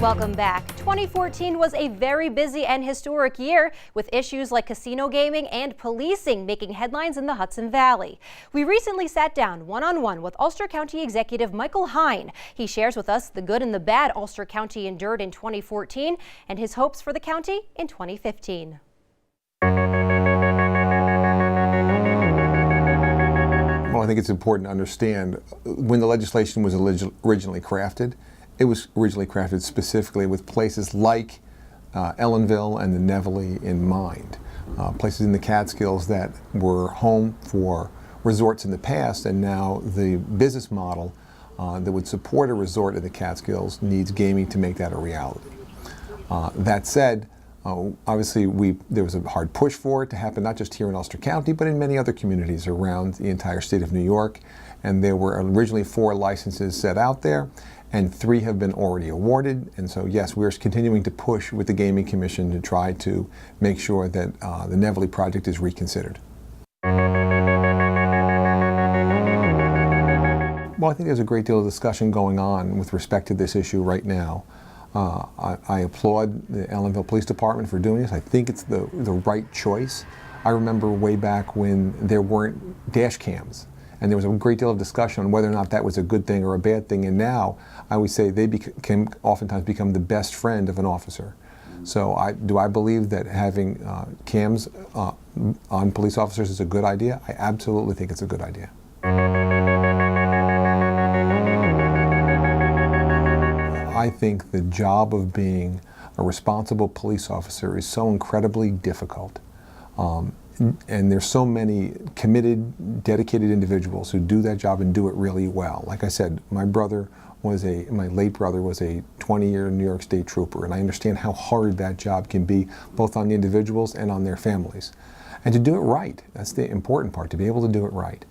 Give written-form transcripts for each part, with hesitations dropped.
Welcome back. 2014 was a very busy and historic year, with issues like casino gaming and policing making headlines in the Hudson Valley. We recently sat down one-on-one with Ulster County Executive Michael Hein. He shares with us the good and the bad Ulster County endured in 2014 and his hopes for the county in 2015. Well, I think it's important to understand when the legislation was originally crafted, it was originally crafted specifically with places like Ellenville and the Nevele in mind. Places in the Catskills that were home for resorts in the past, and now the business model that would support a resort in the Catskills needs gaming to make that a reality. That said, obviously there was a hard push for it to happen, not just here in Ulster County, but in many other communities around the entire state of New York. And there were originally 4 licenses set out there, and 3 have been already awarded. And so yes, we're continuing to push with the Gaming Commission to try to make sure that the Nevele project is reconsidered. Well, I think there's a great deal of discussion going on with respect to this issue right now. I applaud the Ellenville Police Department for doing this. I think it's the right choice. I remember way back when there weren't dash cams, and there was a great deal of discussion on whether or not that was a good thing or a bad thing, and now I would say they can oftentimes become the best friend of an officer. So do I believe that having cams on police officers is a good idea? I absolutely think it's a good idea. I think the job of being a responsible police officer is so incredibly difficult. And there's so many committed, dedicated individuals who do that job and do it really well. Like I said, my late brother was a 20-year New York State trooper, and I understand how hard that job can be, both on the individuals and on their families. And to do it right, that's the important part, to be able to do it right.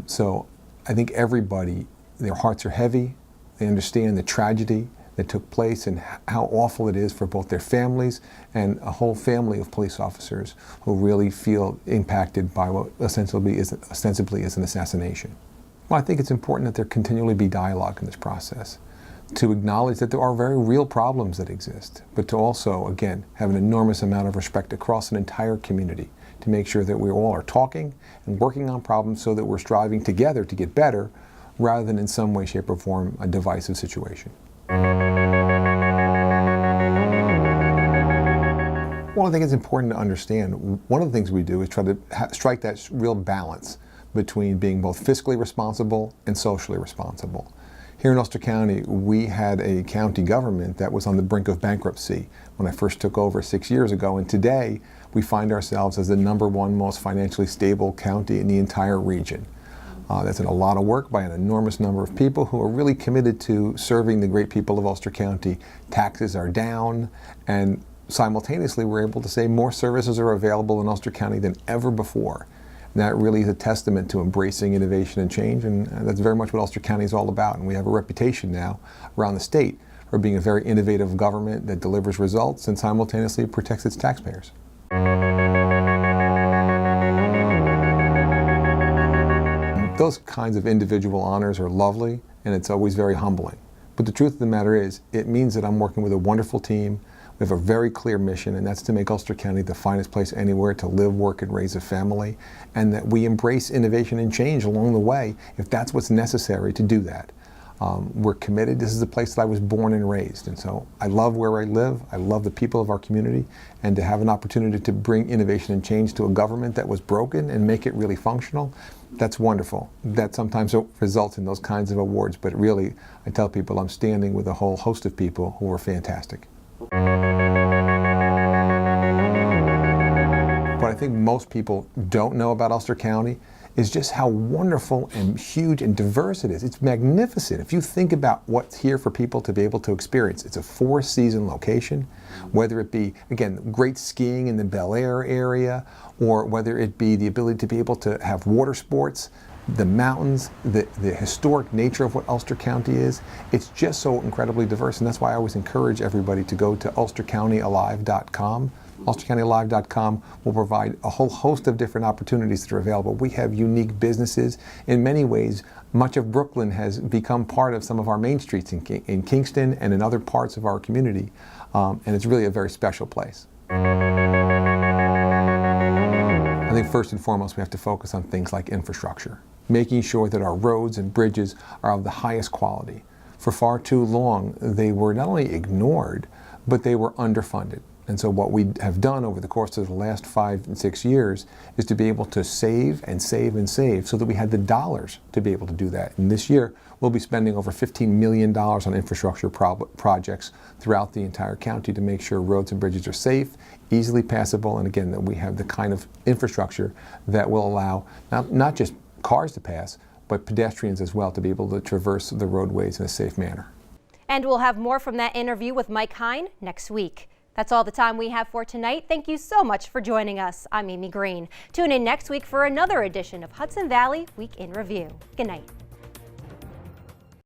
So I think everybody, their hearts are heavy. They understand the tragedy that took place and how awful it is for both their families and a whole family of police officers who really feel impacted by what ostensibly is an assassination. Well, I think it's important that there continually be dialogue in this process, to acknowledge that there are very real problems that exist, but to also, again, have an enormous amount of respect across an entire community to make sure that we all are talking and working on problems so that we're striving together to get better, rather than in some way, shape, or form a divisive situation. Well, I think it's important to understand one of the things we do is try to strike that real balance between being both fiscally responsible and socially responsible. Here in Ulster County, we had a county government that was on the brink of bankruptcy when I first took over 6 years ago, and today we find ourselves as the #1 most financially stable county in the entire region. That's a lot of work by an enormous number of people who are really committed to serving the great people of Ulster County. Taxes are down, and simultaneously we're able to say more services are available in Ulster County than ever before. And that really is a testament to embracing innovation and change, and that's very much what Ulster County is all about. And we have a reputation now around the state for being a very innovative government that delivers results and simultaneously protects its taxpayers. Those kinds of individual honors are lovely, and it's always very humbling. But the truth of the matter is, it means that I'm working with a wonderful team. We have a very clear mission, and that's to make Ulster County the finest place anywhere to live, work, and raise a family, and that we embrace innovation and change along the way if that's what's necessary to do that. We're committed. This is the place that I was born and raised, and so I love where I live. I love the people of our community, and to have an opportunity to bring innovation and change to a government that was broken and make it really functional, that's wonderful. That sometimes results in those kinds of awards, but really, I tell people I'm standing with a whole host of people who are fantastic. What I think most people don't know about Ulster County is just how wonderful and huge and diverse it is. It's magnificent. If you think about what's here for people to be able to experience, it's a 4-season location, whether it be, again, great skiing in the Bel Air area, or whether it be the ability to be able to have water sports, the mountains, the historic nature of what Ulster County is. It's just so incredibly diverse, and that's why I always encourage everybody to go to ulstercountyalive.com UlsterCountyLive.com will provide a whole host of different opportunities that are available. We have unique businesses. In many ways, much of Brooklyn has become part of some of our main streets in Kingston and in other parts of our community, and it's really a very special place. I think first and foremost we have to focus on things like infrastructure, making sure that our roads and bridges are of the highest quality. For far too long, they were not only ignored, but they were underfunded. And so what we have done over the course of the last 5 and 6 years is to be able to save and save and save so that we had the dollars to be able to do that. And this year, we'll be spending over $15 million on infrastructure projects throughout the entire county to make sure roads and bridges are safe, easily passable, and again, that we have the kind of infrastructure that will allow not just cars to pass, but pedestrians as well to be able to traverse the roadways in a safe manner. And we'll have more from that interview with Mike Hein next week. That's all the time we have for tonight. Thank you so much for joining us. I'm Amy Greene. Tune in next week for another edition of Hudson Valley Week in Review. Good night.